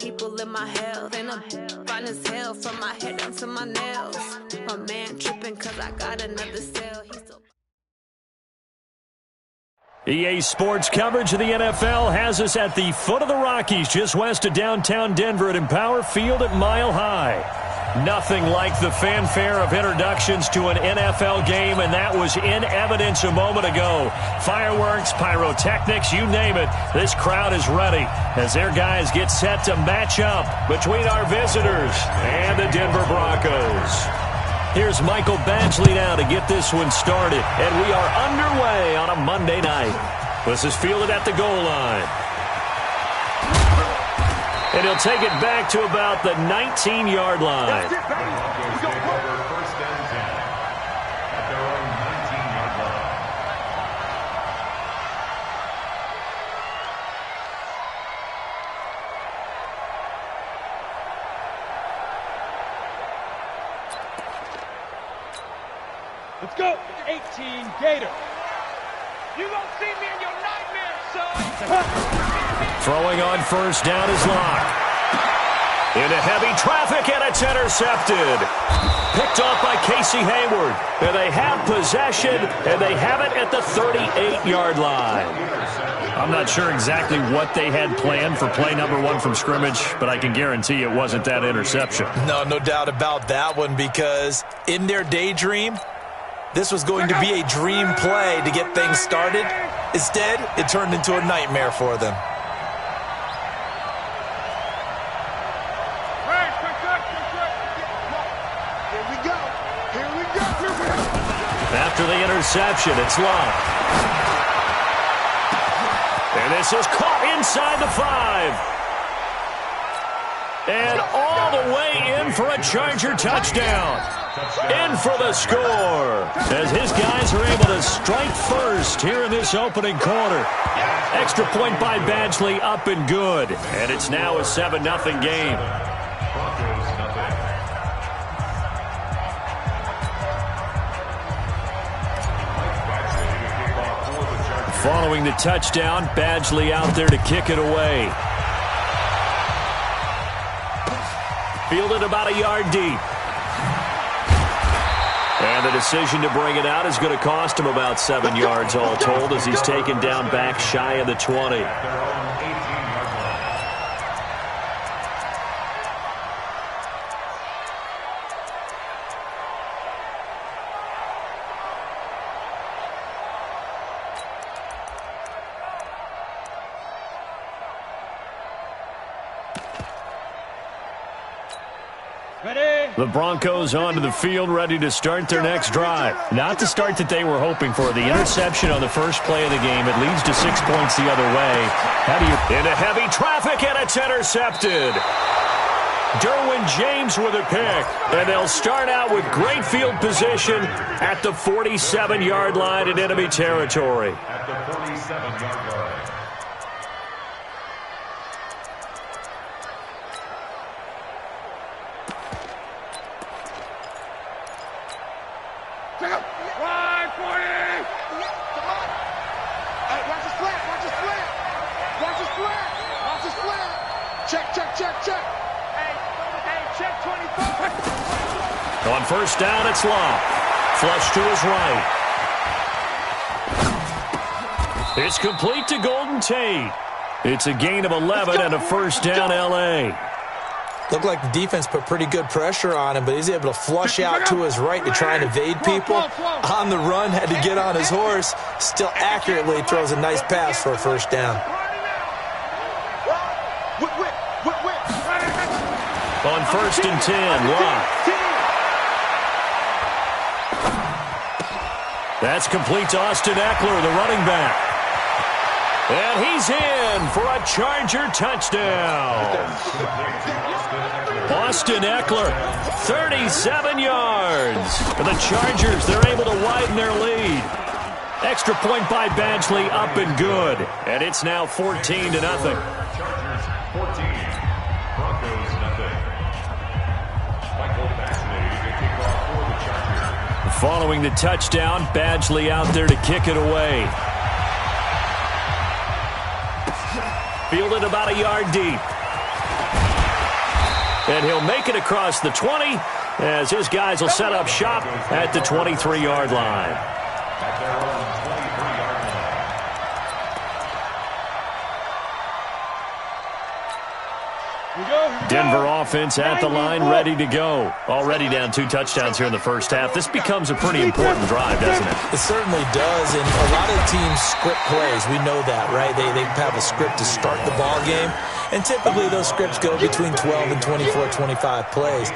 People in my health, and I'm fine as hell from my head down to my nails. My man tripping cause I got another cell. He's so EA Sports coverage of the NFL has us at the foot of the Rockies, just west of downtown Denver at Empower Field at Mile High. Nothing like the fanfare of introductions to an NFL game, and that was in evidence a moment ago. Fireworks, pyrotechnics, you name it. This crowd is ready as their guys get set to match up between our visitors and the Denver Broncos. Here's Michael Badgley now to get this one started, and we are underway on a Monday night. This is fielded at the goal line. And he'll take it back to about the 19-yard line. That's it, baby. Let's go. First down 10 at their own 19-yard line. Let's go. 18 Gator. You won't see me in your nightmares, son. Throwing on first down is Locke. Into heavy traffic, and it's intercepted. Picked off by Casey Hayward. And they have possession, and they have it at the 38-yard line. I'm not sure exactly what they had planned for play number one from scrimmage, but I can guarantee it wasn't that interception. No doubt about that one, because in their daydream, this was going to be a dream play to get things started. Instead, it turned into a nightmare for them. After the interception, it's Locke. And this is caught inside the 5. And all the way in for a Charger touchdown. In for the score, as his guys are able to strike first here in this opening quarter. Extra point by Badgley, up and good. And it's now a 7-0 game. Following the touchdown, Badgley out there to kick it away. Fielded about a yard deep. And the decision to bring it out is going to cost him about 7 yards all told, as he's taken down back shy of the 20. The Broncos onto the field, ready to start their next drive. Not the start that they were hoping for. The interception on the first play of the game, it leads to 6 points the other way. How do you... Into heavy traffic, and it's intercepted. Derwin James with a pick. And they'll start out with great field position at the 47-yard line in enemy territory. At the 47-yard line. On first down, it's Locke. Flush to his right. It's complete to Golden Tate. It's a gain of 11 and a first down, L.A. Looked like the defense put pretty good pressure on him, but he's able to flush out to his right to try and evade people. On the run, had to get on his horse. Still accurately throws a nice pass for a first down. On first and 10, Locke. That's complete to Austin Eckler, the running back. And he's in for a Charger touchdown. Austin Eckler, 37 yards. For the Chargers, they're able to widen their lead. Extra point by Badgley, up and good. And it's now 14-0. Chargers 14, Broncos nothing. Michael Badgley to kick off for the Chargers. Following the touchdown, Badgley out there to kick it away. Fielded about a yard deep. And he'll make it across the 20 as his guys will set up shop at the 23-yard line. At their own 23-yard line. Denver offense at the line, ready to go. Already down 2 touchdowns here in the first half. This becomes a pretty important drive, doesn't it? It certainly does, and a lot of teams script plays. We know that, right? They have a script to start the ball game, and typically those scripts go between 12 and 24, 25 plays.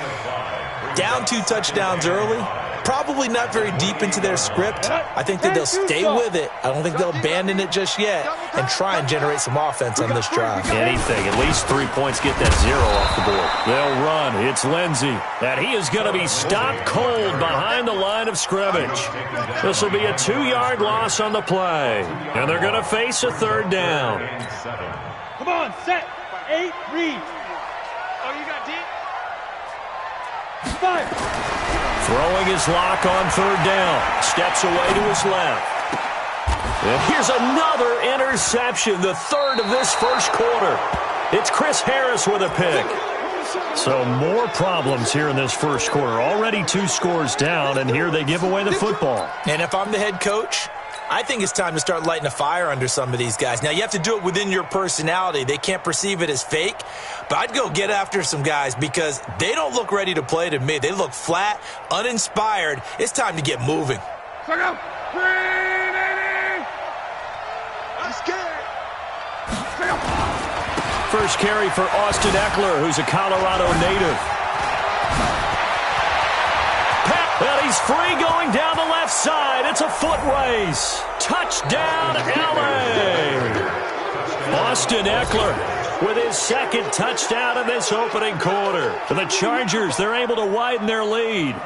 Down 2 touchdowns early, probably not very deep into their script. I think that they'll stay with it. I don't think they'll abandon it just yet and try and generate some offense on this drive. Anything, at least 3 points, get that 0 off the board. They'll run. It's Lindsey. And he is going to be stopped cold behind the line of scrimmage. This will be a 2-yard loss on the play. And they're going to face a 3rd down. Come on, set. 8, read. Oh, you got deep? 5. Throwing his lock on 3rd down. Steps away to his left. And here's another interception, the 3rd of this first quarter. It's Chris Harris with a pick. So more problems here in this first quarter. Already 2 scores down, and here they give away the football. And if I'm the head coach, I think it's time to start lighting a fire under some of these guys. Now, you have to do it within your personality. They can't perceive it as fake. But I'd go get after some guys because they don't look ready to play to me. They look flat, uninspired. It's time to get moving. I'm scared. First carry for Austin Eckler, who's a Colorado native. And he's free going down the left side. It's a foot race. Touchdown, LA. Austin Eckler with his 2nd touchdown in this opening quarter. For the Chargers, they're able to widen their lead.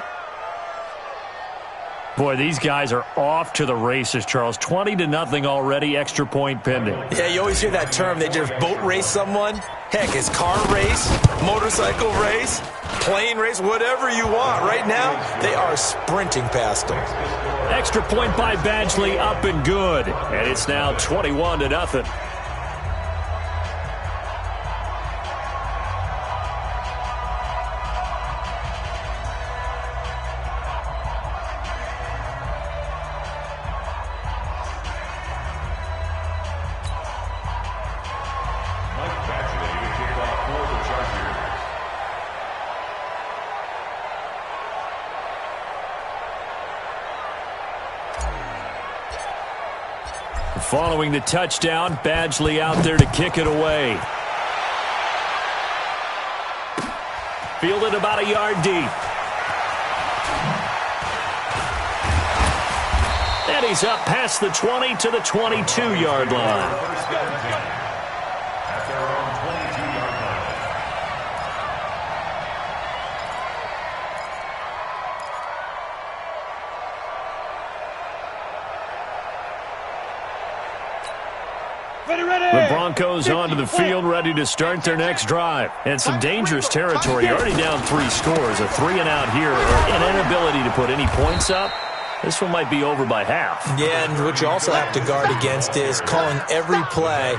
Boy, these guys are off to the races, Charles. 20-0 already, extra point pending. Yeah, you always hear that term. They just boat race someone. Heck, it's car race, motorcycle race, plane race, whatever you want. Right now, they are sprinting past them. Extra point by Badgley, up and good. And it's now 21-0. Following the touchdown, Badgley out there to kick it away. Fielded about a yard deep. And he's up past the 20 to the 22-yard line. At their own 22-yard line. The Broncos onto the field, ready to start their next drive. And some dangerous territory, already down 3 scores. A 3-and-out here, or an inability to put any points up. This one might be over by half. Yeah, and what you also have to guard against is calling every play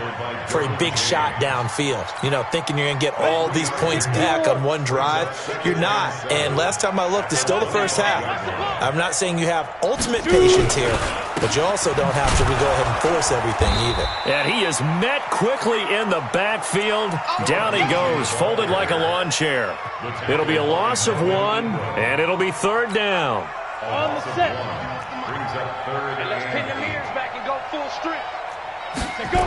for a big shot downfield. You know, thinking you're going to get all these points back on one drive. You're not. And last time I looked, it's still the first half. I'm not saying you have ultimate patience here, but you also don't have to go ahead and force everything either. And he is met quickly in the backfield. Down he goes, folded like a lawn chair. It'll be a loss of 1, and it'll be 3rd down. On the set. Brings up 3rd. And let's pin the mirrors back and go full strength. Say go.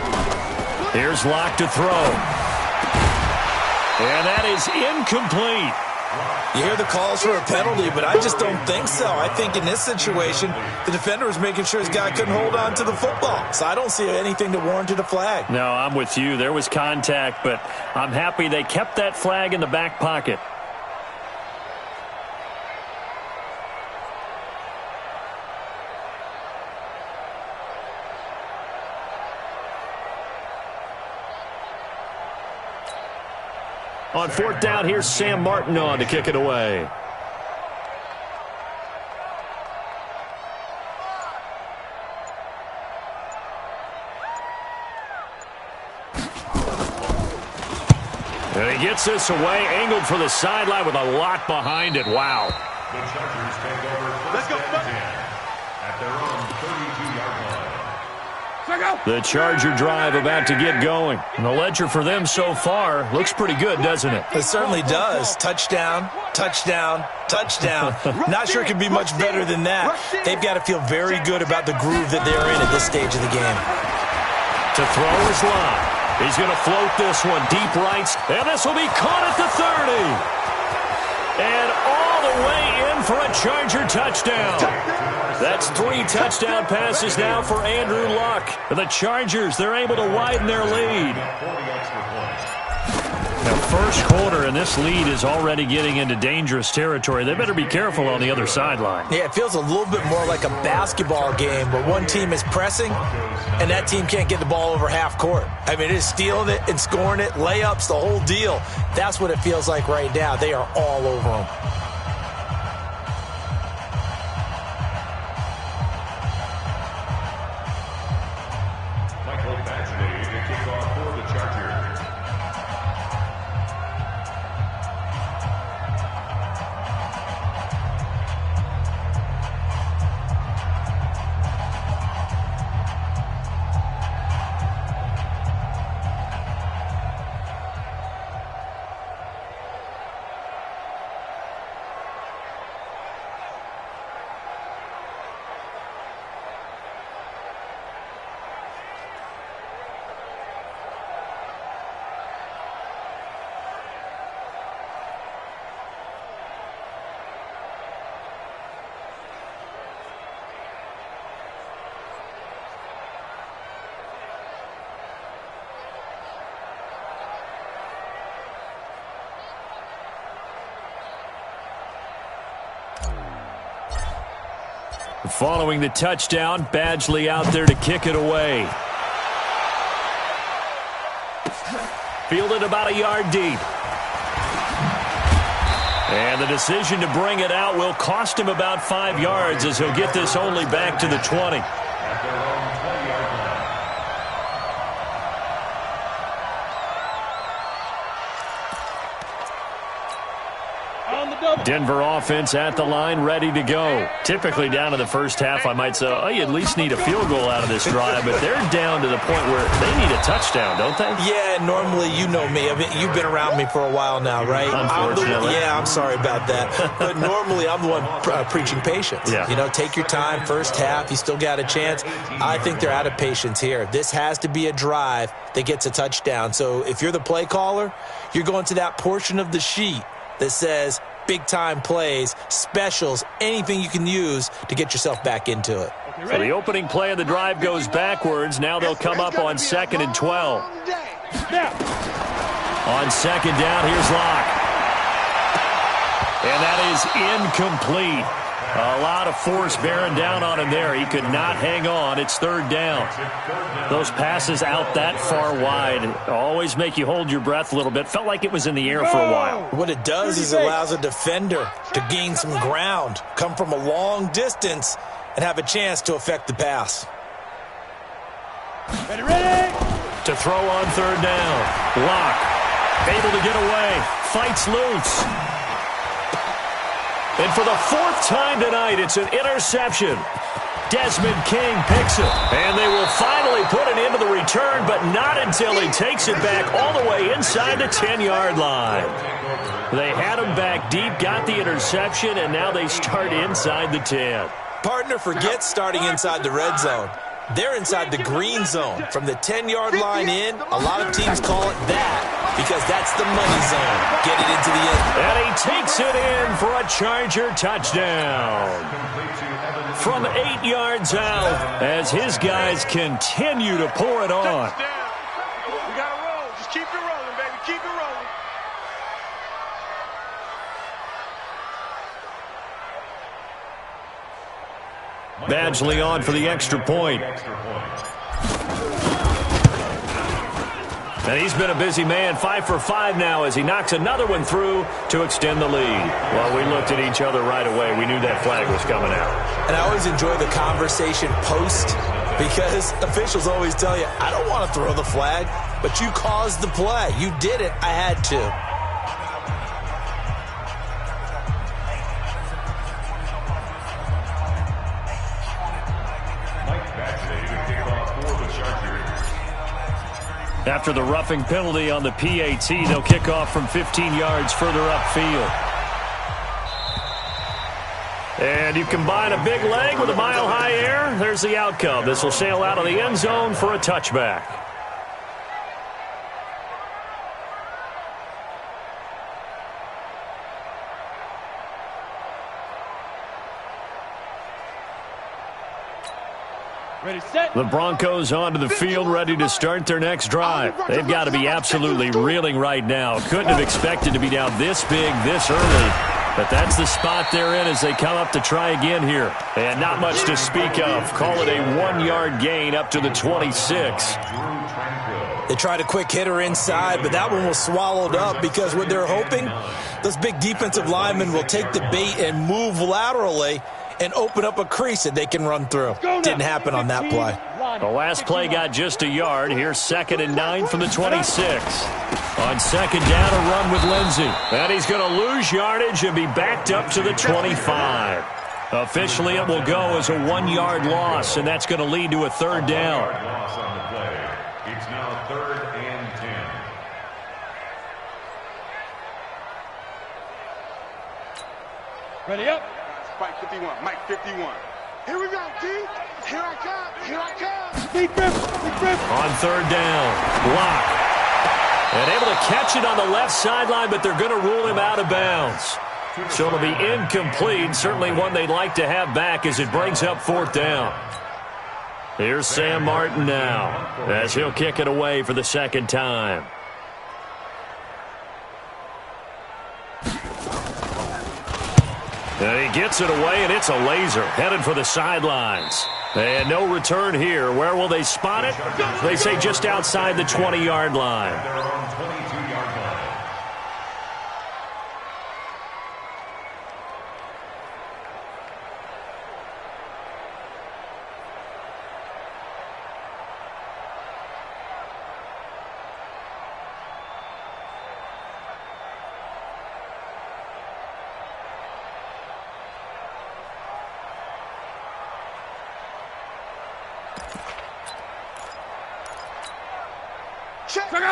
Here's Locke to throw. And that is incomplete. You hear the calls for a penalty, but I just don't think so. I think in this situation, the defender was making sure his guy couldn't hold on to the football. So I don't see anything that warranted a flag. No, I'm with you. There was contact, but I'm happy they kept that flag in the back pocket. On 4th down, here's Sam Martin on to kick it away. And he gets this away, angled for the sideline with a lot behind it. Wow. The Chargers take over first and 10 at their own 32-yard line. The Charger drive about to get going. And the ledger for them so far looks pretty good, doesn't it? It certainly does. Touchdown, touchdown, touchdown. Not sure it could be much better than that. They've got to feel very good about the groove that they're in at this stage of the game. To throw is Locke. He's going to float this one deep right. And this will be caught at the 30. And all the way in for a Charger touchdown. That's 3 touchdown passes now for Andrew Luck. The Chargers, they're able to widen their lead. Now, first quarter, and this lead is already getting into dangerous territory. They better be careful on the other sideline. Yeah, it feels a little bit more like a basketball game where one team is pressing and that team can't get the ball over half court. I mean, it is stealing it and scoring it, layups, the whole deal. That's what it feels like right now. They are all over them. Following the touchdown, Badgley out there to kick it away. Fielded about a yard deep. And the decision to bring it out will cost him about 5 yards as he'll get this only back to the 20. Denver offense at the line, ready to go. Typically down to the first half, I might say, oh, you at least need a field goal out of this drive, but they're down to the point where they need a touchdown, don't they? Yeah, normally, you know me. I mean, you've been around me for a while now, right? Unfortunately. I'm sorry about that. But normally, I'm the one preaching patience. Yeah. You know, take your time, first half, you still got a chance. I think they're out of patience here. This has to be a drive that gets a touchdown. So if you're the play caller, you're going to that portion of the sheet that says big-time plays, specials, anything you can use to get yourself back into it. So the opening play of the drive goes backwards. Now they'll come up on 2nd and 12. On 2nd down, here's Locke. And that is incomplete. A lot of force bearing down on him there. He could not hang on. It's 3rd down. Those passes out that far wide always make you hold your breath a little bit. Felt like it was in the air for a while. What it does is it allows a defender to gain some ground, come from a long distance, and have a chance to affect the pass. Ready? To throw on 3rd down. Locke able to get away. Fights loose. And for the 4th time tonight, it's an interception. Desmond King picks it. And they will finally put it into the return, but not until he takes it back all the way inside the 10-yard line. They had him back deep, got the interception, and now they start inside the 10. Partner forgets starting inside the red zone. They're inside the green zone. From the 10-yard line in, a lot of teams call it that because that's the money zone. Get it into the end. And he takes it in for a Charger touchdown. From 8 yards out as his guys continue to pour it on. We got to roll. Just keep it rolling, baby. Keep it rolling. Badgley on for the extra point. And he's been a busy man, 5 for 5 now as he knocks another one through to extend the lead. Well, we looked at each other right away. We knew that flag was coming out. And I always enjoy the conversation post because officials always tell you, I don't want to throw the flag, but you caused the play. You did it. I had to. After the roughing penalty on the PAT, they'll kick off from 15 yards further upfield. And you combine a big leg with a mile-high air, there's the outcome. This will sail out of the end zone for a touchback. Ready, set. The Broncos onto the field, ready to start their next drive. They've got to be absolutely reeling right now. Couldn't have expected to be down this big, this early. But that's the spot they're in as they come up to try again here. And not much to speak of. Call it a 1-yard gain up to the 26. They tried a quick hitter inside, but that one was swallowed up because what they're hoping, those big defensive linemen will take the bait and move laterally and open up a crease that they can run through. Didn't happen on that play. The last play got just a yard. Here's 2nd and 9 from the 26. On 2nd down, a run with Lindsey. And he's going to lose yardage and be backed up to the 25. Officially, it will go as a 1-yard loss, and that's going to lead to a 3rd down. Loss on the play. It's now 3rd and 10. Ready, up. Spike 51, Mike 51. Here we go, D. Here I come. Here I come. Big rip. Big rip. On 3rd down, block. And able to catch it on the left sideline, but they're going to rule him out of bounds. So it'll be incomplete. Certainly one they'd like to have back as it brings up 4th down. Here's Sam Martin now as he'll kick it away for the 2nd time. And he gets it away, and it's a laser headed for the sidelines. And no return here. Where will they spot it? They say just outside the 20-yard line. They're on 22-yard line.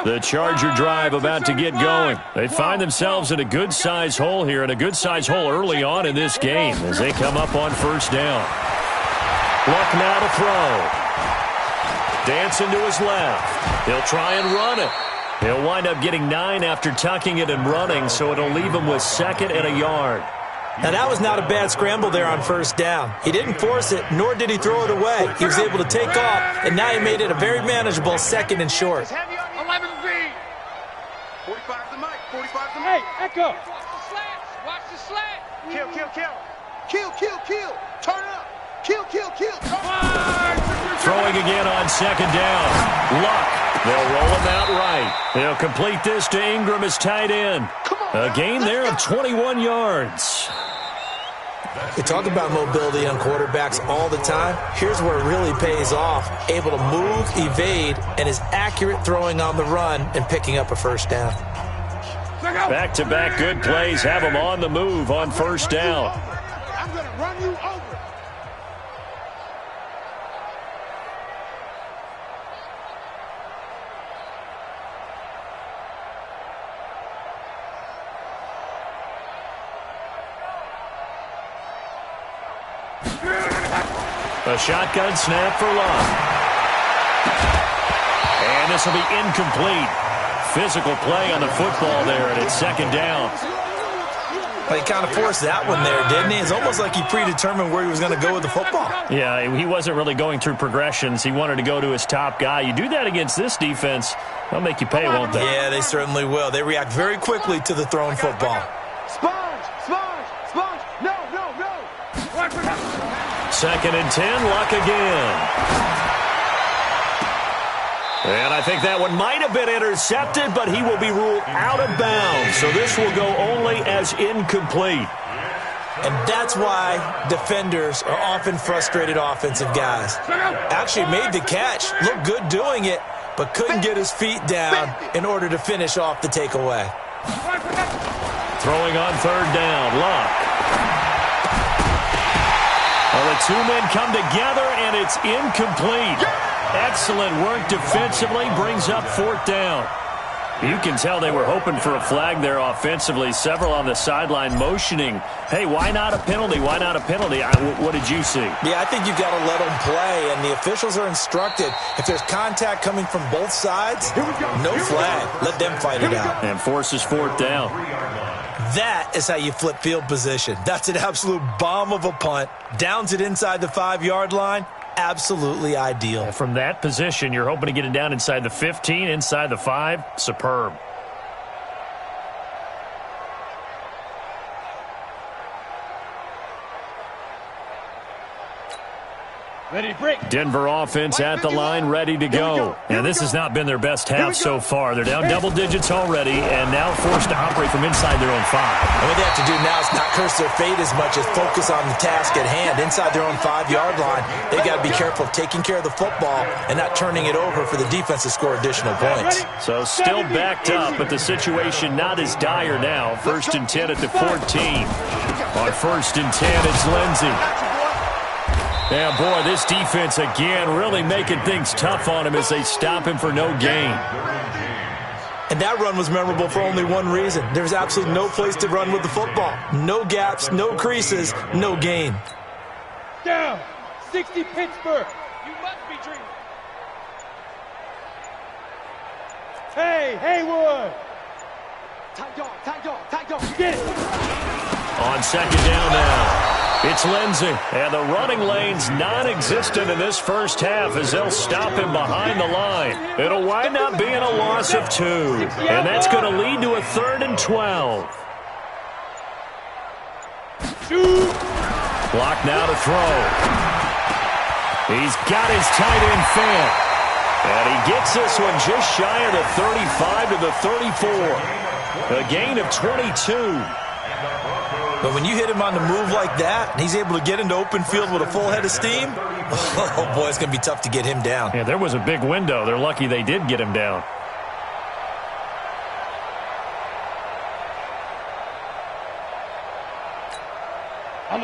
The Charger drive about to get going. They find themselves in a good-sized hole here, and a good-sized hole early on in this game as they come up on 1st down. Luck now to throw. Dancing to his left. He'll try and run it. He'll wind up getting 9 after tucking it and running, so it'll leave him with 2nd and a yard. Now, that was not a bad scramble there on 1st down. He didn't force it, nor did he throw it away. He was able to take off, and now he made it a very manageable 2nd and short. 11B. 45 to Mike. 45 to Hey, Mike. Echo. Watch the slant. Kill, kill, kill. Kill, kill, kill. Turn up. Kill, kill, kill. Throwing again on 2nd down. Luck. They'll roll him out right. They'll complete this to Ingram as tight end. A gain there of 21 yards. We talk about mobility on quarterbacks all the time. Here's where it really pays off. Able to move, evade, and is accurate throwing on the run and picking up a 1st down. Back-to-back good plays have him on the move on 1st down. I'm going to run you over. A shotgun snap for Luck. And this will be incomplete. Physical play on the football there, and it's 2nd down. Well, he kind of forced that one there, didn't he? It's almost like he predetermined where he was going to go with the football. Yeah, he wasn't really going through progressions. He wanted to go to his top guy. You do that against this defense, they'll make you pay, won't they? Yeah, they certainly will. They react very quickly to the thrown football. Sponge, sponge, sponge. No, no, no. 2nd and 10, Luck again. And I think that one might have been intercepted, but he will be ruled out of bounds. So this will go only as incomplete. And that's why defenders are often frustrated offensive guys. Actually made the catch, looked good doing it, but couldn't get his feet down in order to finish off the takeaway. Throwing on 3rd down, Luck. Well, the 2 men come together, and it's incomplete. Excellent work defensively, brings up 4th down. You can tell they were hoping for a flag there offensively. Several on the sideline motioning, hey, why not a penalty? Why not a penalty? What did you see? Yeah, I think you've got to let them play, and the officials are instructed, if there's contact coming from both sides, no flag. Let them fight it out. And forces 4th down. That is how you flip field position. That's an absolute bomb of a punt. Downs it inside the 5-yard line. Absolutely ideal. From that position, you're hoping to get it down inside the 15, inside the 5. Superb. Ready to break. Denver offense at the line, ready to go. And this has not been their best half so far. They're down double digits already and now forced to operate from inside their own 5. And what they have to do now is not curse their fate as much as focus on the task at hand. Inside their own 5-yard line, they've got to be careful of taking care of the football and not turning it over for the defense to score additional points. So still backed up, but the situation not as dire now. 1st and 10 at the 14. On 1st and 10, it's Lindsey. Yeah, boy, this defense again really making things tough on him as they stop him for no gain. And that run was memorable for only one reason. There's absolutely no place to run with the football. No gaps, no creases, no gain. Down, 60 Pittsburgh. You must be dreaming. Hey, Haywood. Tight dog. Get it. On 2nd down now. It's Lindsey, and the running lane's non-existent in this first half as they'll stop him behind the line. It'll wind up being a loss of 2, and that's going to lead to a 3rd and 12. Block now to throw. He's got his tight end fan, and he gets this one just shy of the 35 to the 34. A gain of 22. But when you hit him on the move like that, and he's able to get into open field with a full head of steam, oh, boy, it's going to be tough to get him down. Yeah, there was a big window. They're lucky they did get him down.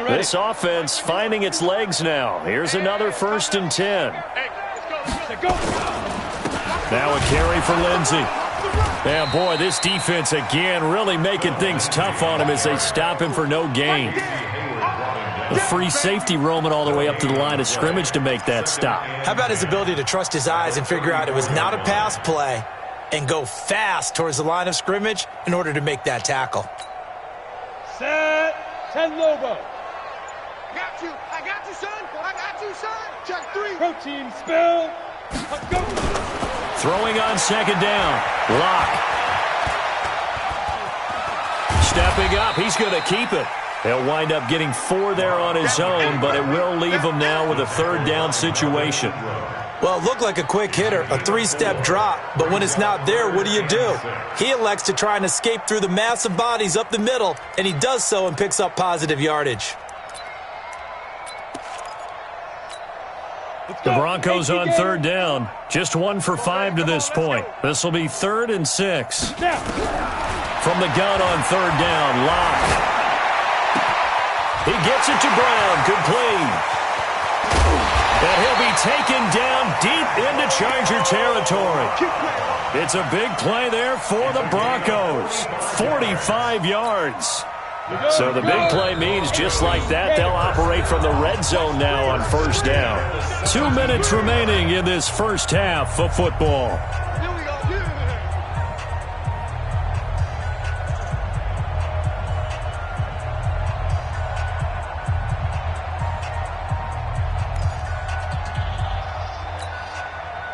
This offense finding its legs now. Here's another 1st and 10. Now a carry for Lindsey. Yeah, boy, this defense again really making things tough on him as they stop him for no gain. The free safety roaming all the way up to the line of scrimmage to make that stop. How about his ability to trust his eyes and figure out it was not a pass play and go fast towards the line of scrimmage in order to make that tackle. Set, 10 Lobo. I got you, son. Check 3. Protein spill. Go. Throwing on 2nd down. Lock. Stepping up. He's going to keep it. He'll wind up getting 4 there on his own, but it will leave him now with a 3rd down situation. Well, it looked like a quick hitter, a 3-step drop, but when it's not there, what do? He elects to try and escape through the massive bodies up the middle, and he does so and picks up positive yardage. The Broncos on 3rd down. Just 1 for 5 to this point. This will be 3rd and 6. From the gun on 3rd down, Lock. He gets it to Brown, complete. And he'll be taken down deep into Charger territory. It's a big play there for the Broncos. 45 yards. So the big play means just like that, they'll operate from the red zone now on 1st down. 2 minutes remaining in this first half of football.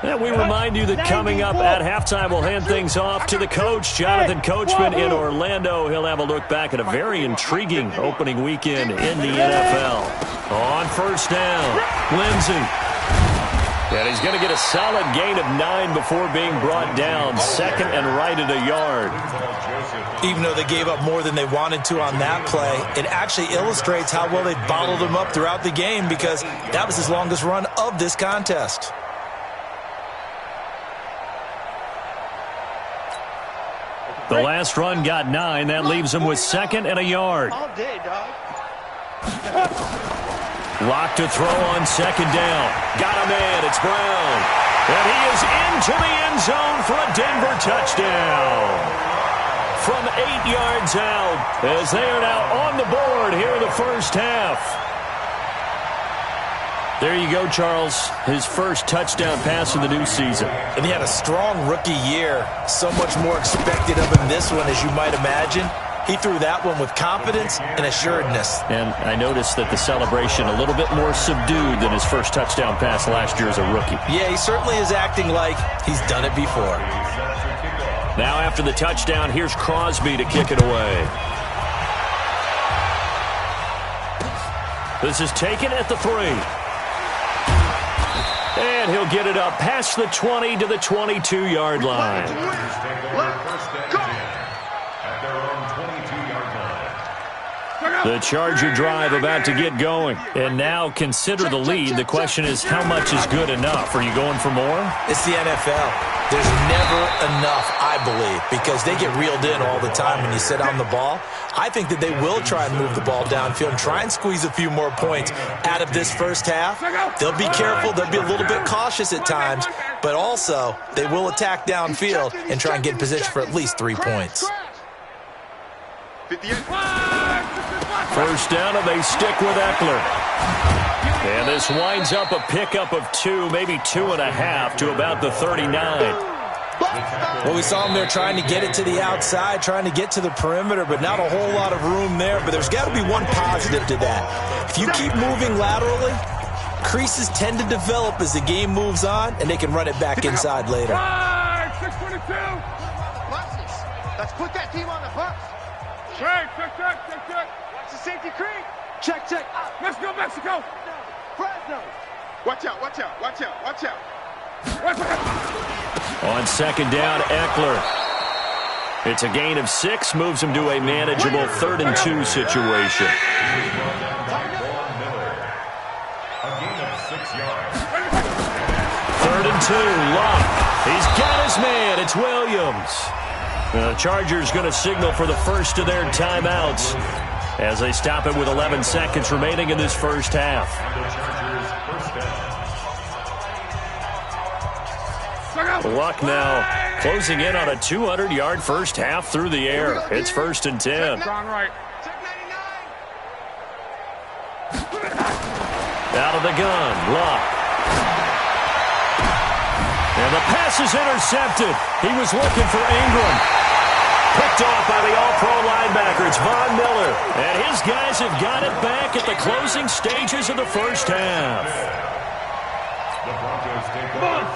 And we remind you that coming up at halftime, we'll hand things off to the coach, Jonathan Coachman in Orlando. He'll have a look back at a very intriguing opening weekend in the NFL. On 1st down, Lindsey. And he's going to get a solid gain of 9 before being brought down. 2nd and right at a yard. Even though they gave up more than they wanted to on that play, it actually illustrates how well they bottled him up throughout the game because that was his longest run of this contest. The last run got 9. That leaves him with 2nd and a yard. All day, dog. Lock to throw on 2nd down. Got a man. It's Brown. And he is into the end zone for a Denver touchdown. From 8 yards out, as they are now on the board here in the first half. There you go, Charles. His first touchdown pass of the new season. And he had a strong rookie year. So much more expected of him this one, as you might imagine. He threw that one with confidence and assuredness. And I noticed that the celebration a little bit more subdued than his first touchdown pass last year as a rookie. Yeah, he certainly is acting like he's done it before. Now after the touchdown, here's Crosby to kick it away. This is taken at the 3. And he'll get it up past the 20 to the 22-yard line. The Charger drive about to get going. And now consider the lead. The question is, how much is good enough? Are you going for more? It's the NFL. There's never enough, I believe, because they get reeled in all the time when you sit on the ball. I think that they will try and move the ball downfield and try and squeeze a few more points out of this first half. They'll be careful. They'll be a little bit cautious at times, but also they will attack downfield and try and get in position for at least 3 points. First down, and they stick with Eckler. And this winds up a pickup of 2, maybe 2.5 to about the 39. Well, we saw him there trying to get it to the outside, trying to get to the perimeter, but not a whole lot of room there. But there's got to be one positive to that. If you keep moving laterally, creases tend to develop as the game moves on, and they can run it back inside later. 622. Let's put that team on the bus. Check. Watch the safety creep. Check. Mexico. Fresno. Watch out. On second down, Eckler. It's a gain of 6, moves him to a manageable 3rd and 2 situation. A gain of 6 yards. 3rd and 2, Luck. He's got his man. It's Williams. The Chargers going to signal for the first of their timeouts as they stop it with 11 seconds remaining in this first half. Luck now closing in on a 200-yard first half through the air. It's 1st and 10. Out of the gun, Luck. And the pass is intercepted. He was looking for Ingram. Picked off by the all-pro linebacker. It's Von Miller. And his guys have got it back at the closing stages of the first half.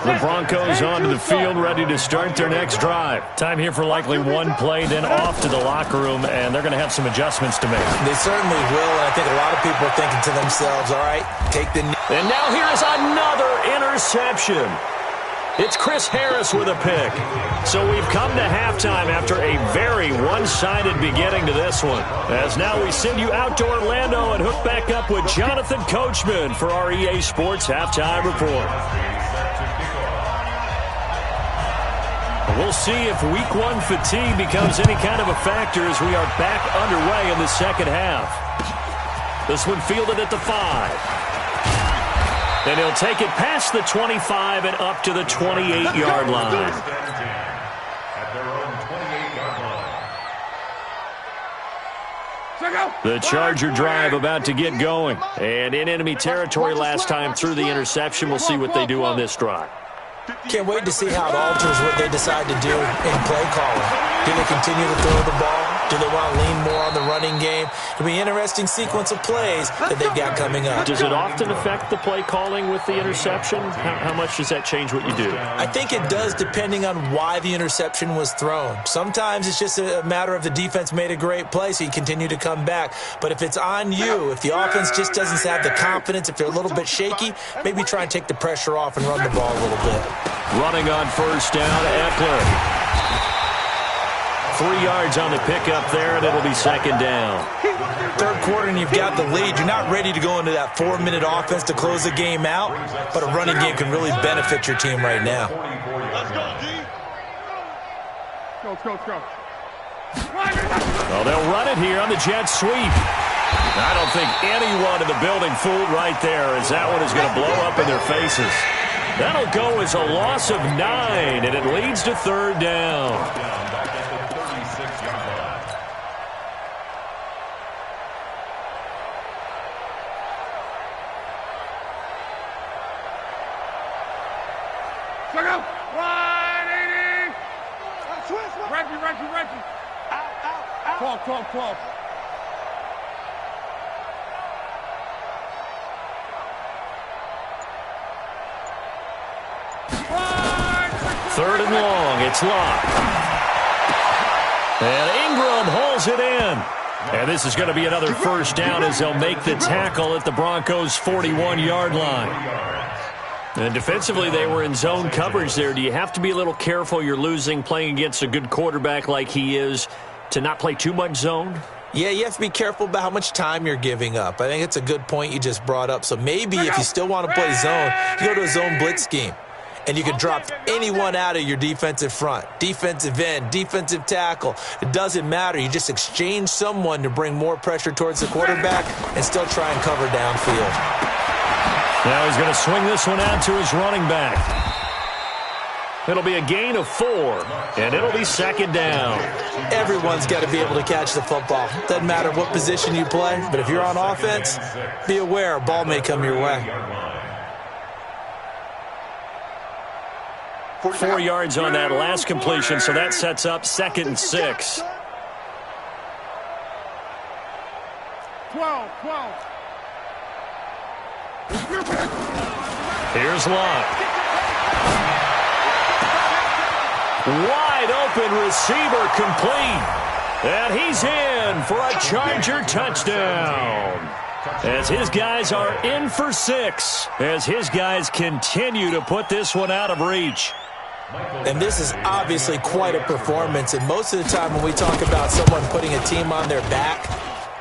The Broncos onto the field, ready to start their next drive. Time here for likely one play, then off to the locker room, and they're going to have some adjustments to make. They certainly will, and I think a lot of people are thinking to themselves, all right, take the knee. And now here is another interception. It's Chris Harris with a pick. So we've come to halftime after a very one-sided beginning to this one. As now we send you out to Orlando and hook back up with Jonathan Coachman for our EA Sports Halftime Report. We'll see if Week 1 fatigue becomes any kind of a factor as we are back underway in the second half. This one fielded at the 5. And he'll take it past the 25 and up to the 28-yard line. At their own 28-yard line. The Charger drive about to get going. And in enemy territory last time through the interception. We'll see what they do on this drive. Can't wait to see how it alters what they decide to do in play calling. Do they continue to throw the ball? Do they want to lean more on the running game? It'll be an interesting sequence of plays that they've got coming up. Does it often affect the play calling with the interception? How much does that change what you do? I think it does, depending on why the interception was thrown. Sometimes it's just a matter of the defense made a great play, so you continue to come back. But if it's on you, if the offense just doesn't have the confidence, if they're a little bit shaky, maybe try and take the pressure off and run the ball a little bit. Running on first down, Eckler. 3 yards on the pickup there, and it'll be second down. Third quarter, and you've got the lead. You're not ready to go into that 4-minute offense to close the game out, but a running game can really benefit your team right now. Let's go, D. Go. Well, they'll run it here on the jet sweep. I don't think anyone in the building fooled right there, as that one is going to blow up in their faces. That'll go as a loss of 9, and it leads to third down. Back at the 36-yard line. Check out. 180. Reggie. Out. 12. Third and long. It's locked. And Ingram hauls it in. And this is going to be another first down as they'll make the tackle at the Broncos' 41-yard line. And defensively, they were in zone coverage there. Do you have to be a little careful? You're losing playing against a good quarterback like he is to not play too much zone? Yeah, you have to be careful about how much time you're giving up. I think it's a good point you just brought up. So maybe if you still want to play zone, you go to a zone blitz scheme. And you can drop anyone out of your defensive front, defensive end, defensive tackle. It doesn't matter. You just exchange someone to bring more pressure towards the quarterback and still try and cover downfield. Now he's going to swing this one out to his running back. It'll be a gain of 4, and it'll be second down. Everyone's got to be able to catch the football. Doesn't matter what position you play, but if you're on offense, be aware a ball may come your way. 4 yards on that last completion, so that sets up 2nd and 6. 12. Here's Locke. Wide open receiver complete. And he's in for a Charger touchdown. As his guys are in for 6. As his guys continue to put this one out of reach. And this is obviously quite a performance. And most of the time when we talk about someone putting a team on their back,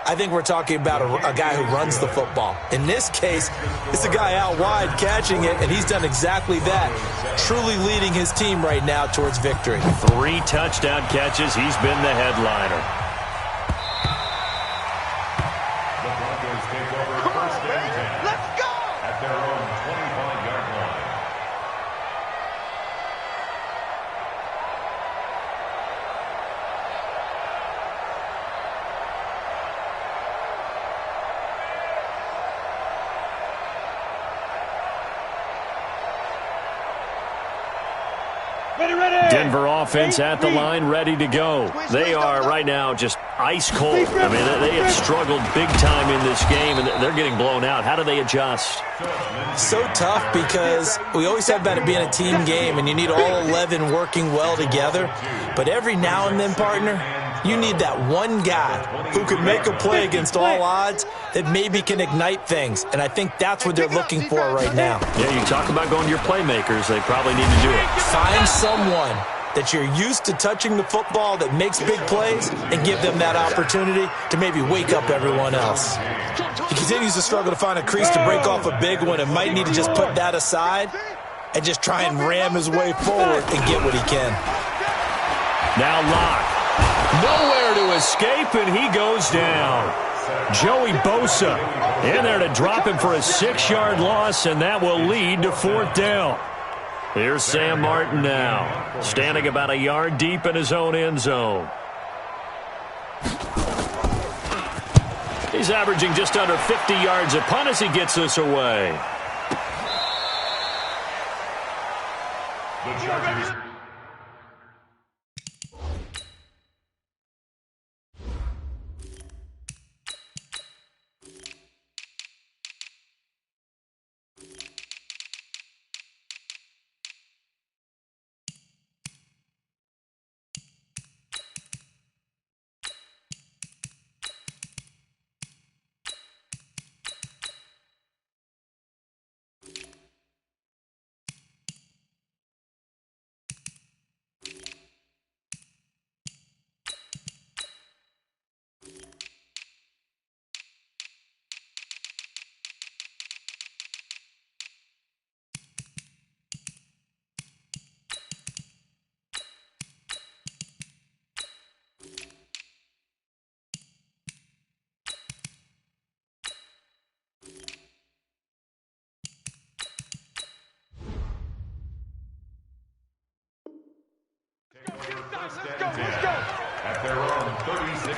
I think we're talking about a guy who runs the football. In this case, it's a guy out wide catching it, and he's done exactly that, truly leading his team right now towards victory. 3 touchdown catches. He's been the headliner. The Broncos take over first and 10. Let's go! At their own 25-yard line. Denver offense at the line, ready to go. They are right now just ice cold. I mean, they have struggled big time in this game, and they're getting blown out. How do they adjust? So tough because we always have about it being a team game, and you need all 11 working well together. But every now and then, partner, you need that one guy who can make a play against all odds that maybe can ignite things. And I think that's what they're looking for right now. Yeah, you talk about going to your playmakers. They probably need to do it. Find someone that you're used to touching the football that makes big plays and give them that opportunity to maybe wake up everyone else. He continues to struggle to find a crease to break off a big one and might need to just put that aside and just try and ram his way forward and get what he can. Now Locke. Nowhere to escape, and he goes down. Joey Bosa in there to drop him for a 6-yard loss, and that will lead to 4th down. Here's Sam Martin now, standing about a yard deep in his own end zone. He's averaging just under 50 yards a punt as he gets this away. The Chargers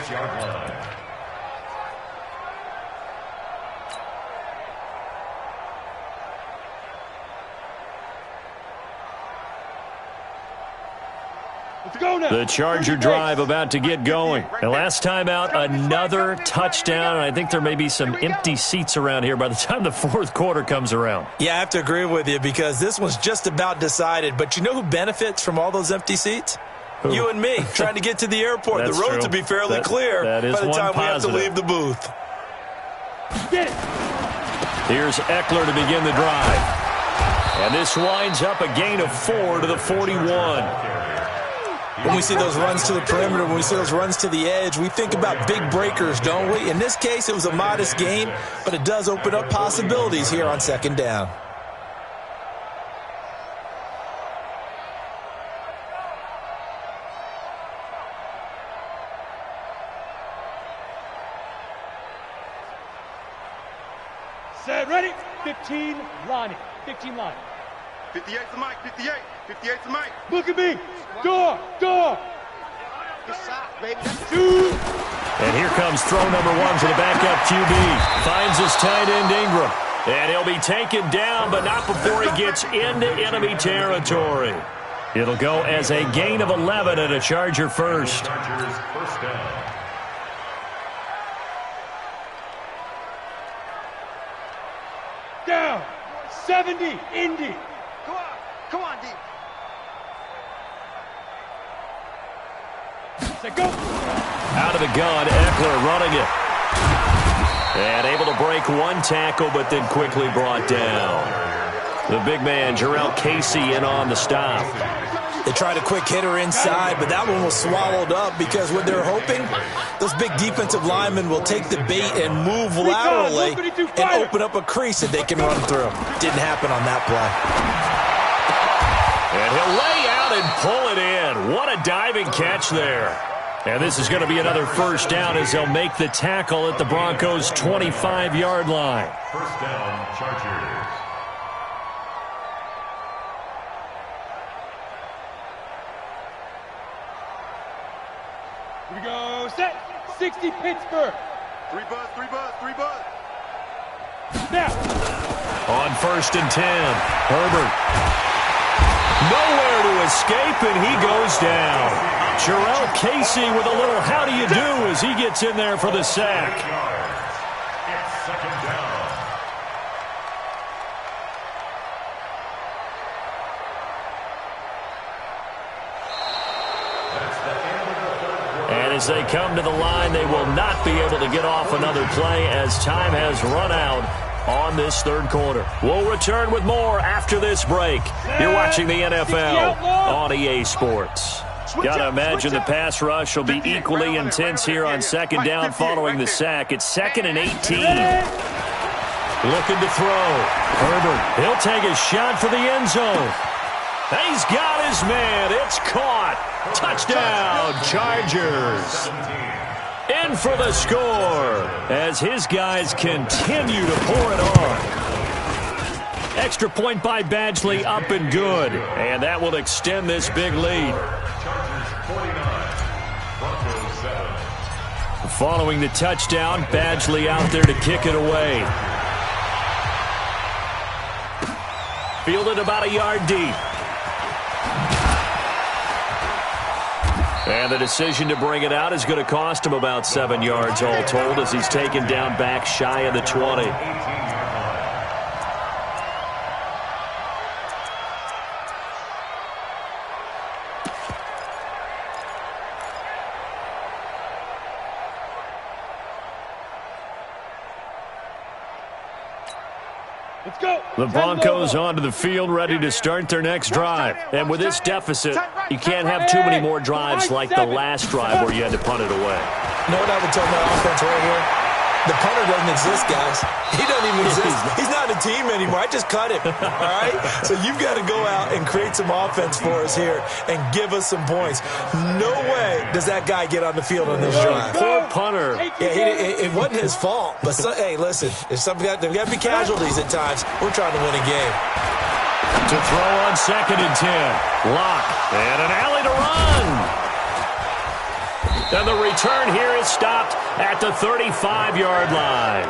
6-yard line. The Charger drive about to get going. And last time out, another touchdown. And I think there may be some empty seats around here by the time the fourth quarter comes around. Yeah, I have to agree with you because this one's just about decided. But you know who benefits from all those empty seats? Who? You and me, trying to get to the airport. The roads will be fairly clear by the time we have to leave the booth. Here's Eckler to begin the drive. And this winds up a gain of 4 to the 41. When we see those runs to the perimeter, when we see those runs to the edge, we think about big breakers, don't we? In this case, it was a modest gain, but it does open up possibilities here on second down. Set, ready, 15, lining, 15 line. 58's the mic, 58. 58's the mic. Look at me. Door. Baby. And here comes throw number 1 for the backup QB. Finds his tight end Ingram. And he'll be taken down, but not before he gets into enemy territory. It'll go as a gain of 11 and a Charger first. Chargers first down. Down. 70, Indy. Come on, D. Set, go. Out of the gun, Eckler running it. And able to break one tackle, but then quickly brought down. The big man, Jarrell Casey, in on the stop. They tried a quick hitter inside, but that one was swallowed up because what they're hoping, those big defensive linemen will take the bait and move laterally and open up a crease that they can run through. Didn't happen on that play. And he'll lay out and pull it in. What a diving catch there. And this is going to be another first down as they'll make the tackle at the Broncos' 25-yard line. First down, Chargers. Here we go, set, 60, Pittsburgh. 3 buzz. Now. On 1st and 10, Herbert. Nowhere to escape, and he goes down. Jarrell Casey with a little how do you do as he gets in there for the sack. It's second down. That's the end of the third quarter. And as they come to the line, they will not be able to get off another play as time has run out on this third quarter. We'll return with more after this break. You're watching the NFL on EA Sports. Gotta imagine the pass rush will be equally intense here on second down following the sack. It's 2nd and 18. Looking to throw. Herbert, he'll take a shot for the end zone. He's got his man. It's caught. Touchdown, Chargers. In for the score as his guys continue to pour it on. Extra point by Badgley, up and good. And that will extend this big lead. Chargers 49, Broncos 7. Following the touchdown, Badgley out there to kick it away. Fielded about a yard deep. And the decision to bring it out is going to cost him about 7 yards all told as he's taken down back shy of the 20. Let's go. The Broncos onto the field, ready to start their next drive. And with this deficit, you can't have too many more drives like the last drive where you had to punt it away. You know what I would tell my offense right here? The punter doesn't exist, guys. He doesn't even exist. He's not a team anymore. I just cut him, all right? So you've got to go out and create some offense for us here and give us some points. No way does that guy get on the field on this drive. Poor punter. Yeah, it wasn't his fault. But, hey, listen, there's got to be casualties at times. We're trying to win a game. To throw on 2nd and 10. Lock. And an alley to run. And the return here is stopped at the 35-yard line.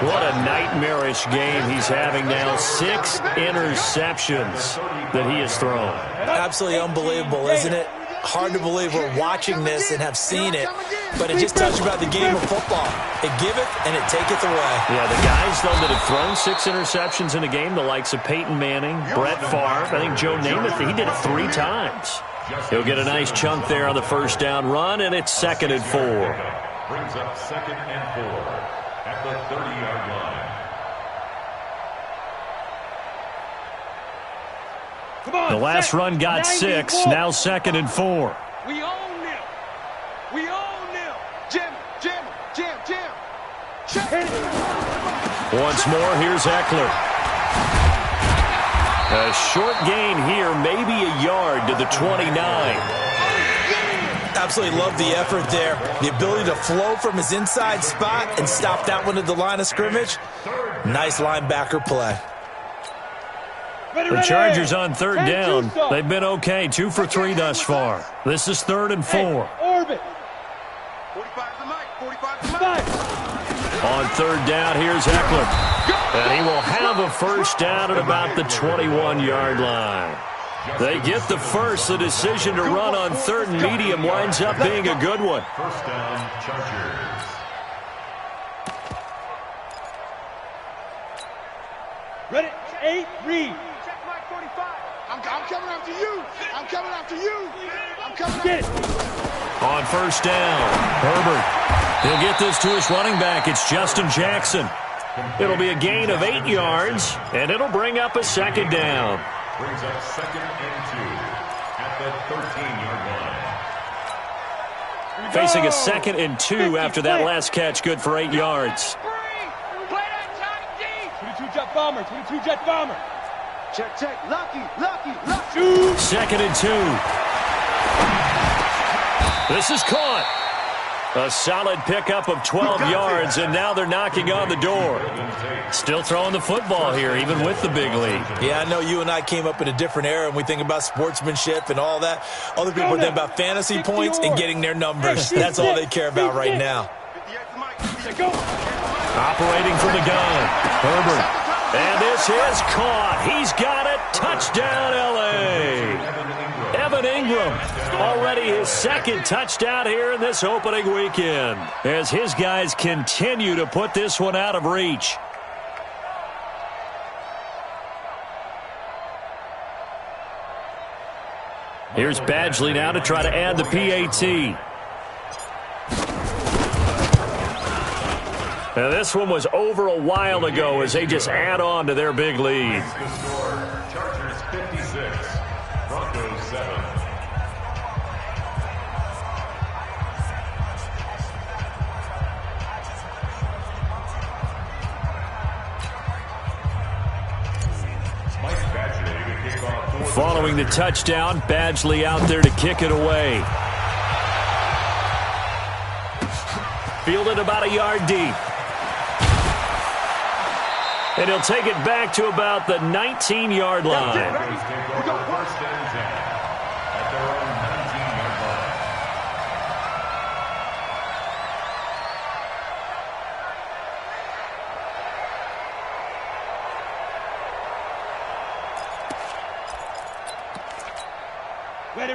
What a nightmarish game he's having now. 6 interceptions that he has thrown. Absolutely unbelievable, isn't it? Hard to believe we're watching this and have seen it, but it just tells you about the game of football. It giveth and it taketh away. Yeah, the guys, though, that have thrown 6 interceptions in a game, the likes of Peyton Manning, Brett Favre, I think Joe Namath, he did it 3 times. He'll get a nice chunk there on the first down run, and it's 2nd and 4. Brings up 2nd and 4 at the 30-yard line. The last run got 6, now 2nd and 4. We own them. We own them. Jim. Once more, here's Eckler. A short gain here, maybe a yard to the 29. Absolutely love the effort there. The ability to flow from his inside spot and stop that one at the line of scrimmage. Nice linebacker play. The Chargers on 3rd down. They've been okay, 2 for 3 thus far. This is 3rd and 4. Orbit. 45 to Mike. 45 to Mike. On 3rd down, here's Eckler. And he will have a first down at about the 21-yard line. They get the first. The decision to run on 3rd and medium winds up being a good one. First down, Chargers. Ready? 8, read. Check Mike 45. I'm coming after you. I'm coming after you. I'm coming after Get it. On first down, Herbert. He'll get this to his running back. It's Justin Jackson. It'll be a gain of 8 yards, and it'll bring up a 2nd down. Brings up 2nd and 2 at the 13-yard line. Facing a 2nd and 2 after that last catch, good for 8 yards. 22-jet bomber. 22-jet bomber. Check. Lucky. 2nd and 2. This is caught. A solid pickup of 12 yards, and now they're knocking on the door. Still throwing the football here, even with the big lead. Yeah, I know you and I came up in a different era, and we think about sportsmanship and all that. Other people think about fantasy points and getting their numbers. That's all they care about right now. Operating from the gun, Herbert. And this is caught. He's got it. Touchdown, L.A. Evan Ingram, already his 2nd touchdown here in this opening weekend, as his guys continue to put this one out of reach. Here's Badgley now to try to add the PAT. Now this one was over a while ago as they just add on to their big lead. The score, Chargers 56, Broncos 7. Following the touchdown, Badgley out there to kick it away. Fielded about a yard deep. And he'll take it back to about the 19-yard line. We go first and 10 at their own 19-yard line.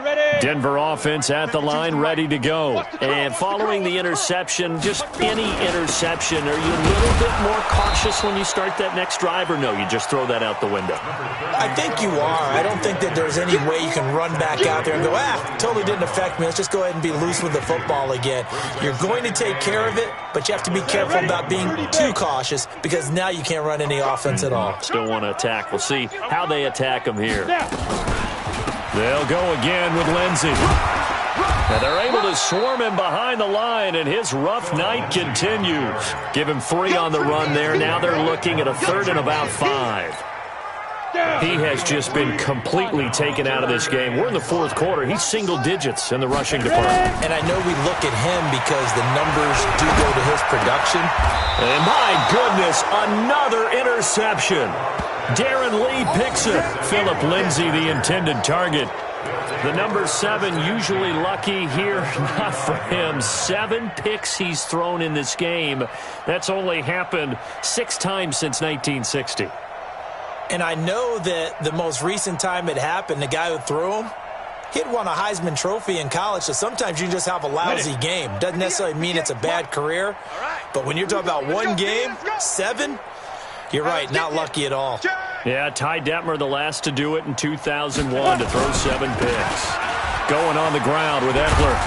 Ready. Denver offense at the line, ready to go. And following the interception, just any interception, are you a little bit more cautious when you start that next drive, or no, you just throw that out the window? I think you are. I don't think that there's any way you can run back out there and go, totally didn't affect me. Let's just go ahead and be loose with the football again. You're going to take care of it, but you have to be careful about being too cautious because now you can't run any offense at all. Still want to attack. We'll see how they attack them here. They'll go again with Lindsey. Now they're able to swarm him behind the line, and his rough night continues. Give him 3 on the run there. Now they're looking at a 3rd and about 5. He has just been completely taken out of this game. We're in the 4th quarter. He's single digits in the rushing department. And I know we look at him because the numbers do go to his production. And my goodness, another interception. Darren Lee picks it. Phillip Lindsay, the intended target. The number 7 usually lucky here. Not for him. 7 picks he's thrown in this game. That's only happened 6 times since 1960. And I know that the most recent time it happened, the guy who threw him, he had won a Heisman Trophy in college, so sometimes you just have a lousy game. Doesn't necessarily mean it's a bad career, but when you're talking about one game, 7, you're right, not lucky at all. Yeah, Ty Detmer, the last to do it in 2001, to throw 7 picks. Going on the ground with Eckler.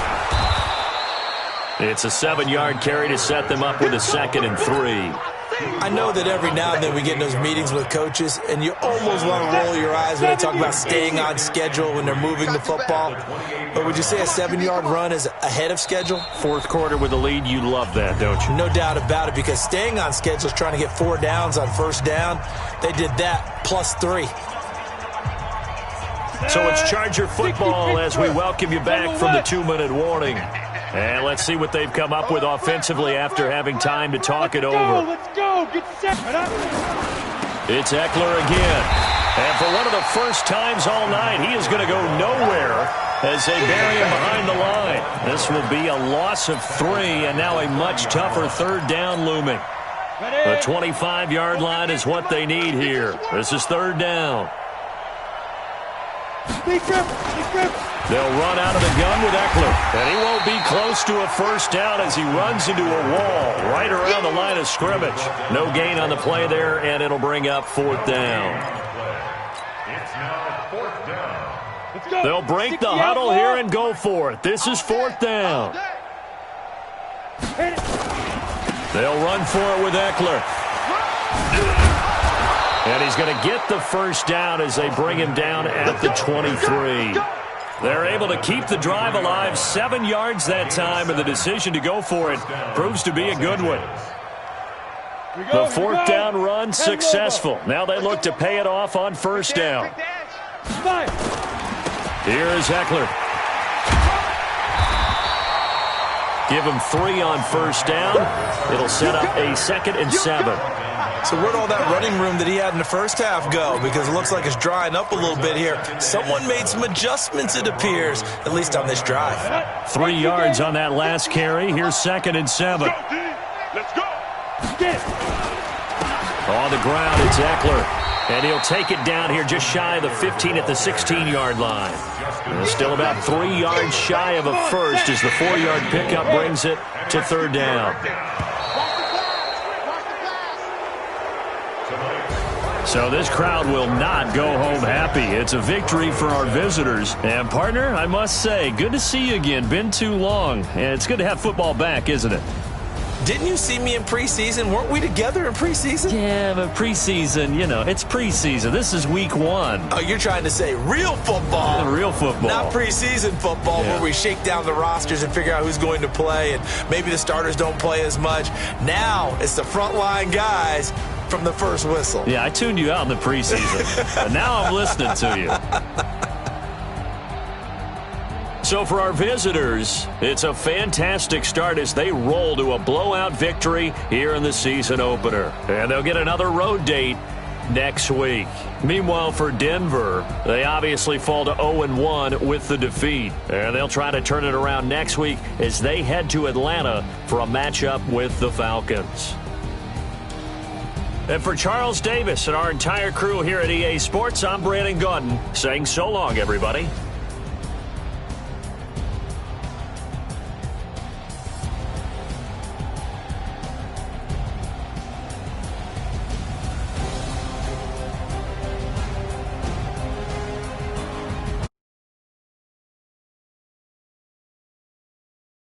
It's a 7-yard carry to set them up with a 2nd and 3. I know that every now and then we get in those meetings with coaches, and you almost want to roll your eyes when they talk about staying on schedule when they're moving the football. But would you say a 7-yard run is ahead of schedule? 4th quarter with a lead, you love that, don't you? No doubt about it, because staying on schedule is trying to get 4 downs on first down. They did that plus 3. So it's Charger football as we welcome you back from the 2-minute warning. And let's see what they've come up with offensively after having time to talk it over. Let's go. Get set. It's Eckler again. And for one of the first times all night, he is going to go nowhere as they bury him behind the line. This will be a loss of 3, and now a much tougher 3rd down looming. The 25-yard line is what they need here. This is 3rd down. They'll run out of the gun with Eckler, and he won't be close to a first down as he runs into a wall right around the line of scrimmage. No gain on the play there, and it'll bring up 4th down. It's now 4th down. They'll break the huddle here and go for it. This is 4th down. They'll run for it with Eckler. And he's going to get the first down as they bring him down at the 23. They're able to keep the drive alive, 7 yards that time, and the decision to go for it proves to be a good one. The 4th down run successful. Now they look to pay it off on first down. Here's Eckler. Give him 3 on first down. It'll set up a 2nd and 7. So where'd all that running room that he had in the first half go? Because it looks like it's drying up a little bit here. Someone made some adjustments, it appears, at least on this drive. 3 yards on that last carry. Here's 2nd and 7. Let's go. On the ground, it's Eckler. And he'll take it down here just shy of the 15 at the 16-yard line. And still about 3 yards shy of a first as the 4-yard pickup brings it to 3rd down. So this crowd will not go home happy. It's a victory for our visitors. And, partner, I must say, good to see you again. Been too long. And it's good to have football back, isn't it? Didn't you see me in preseason? Weren't we together in preseason? Yeah, but preseason, you know, it's preseason. This is week 1. Oh, you're trying to say real football. Real football. Not preseason football where we shake down the rosters and figure out who's going to play, and maybe the starters don't play as much. Now it's the frontline guys from the first whistle. Yeah, I tuned you out in the preseason. But now I'm listening to you. So for our visitors, it's a fantastic start as they roll to a blowout victory here in the season opener. And they'll get another road date next week. Meanwhile, for Denver, they obviously fall to 0-1 with the defeat. And they'll try to turn it around next week as they head to Atlanta for a matchup with the Falcons. And for Charles Davis and our entire crew here at EA Sports, I'm Brandon Gaudin saying so long, everybody.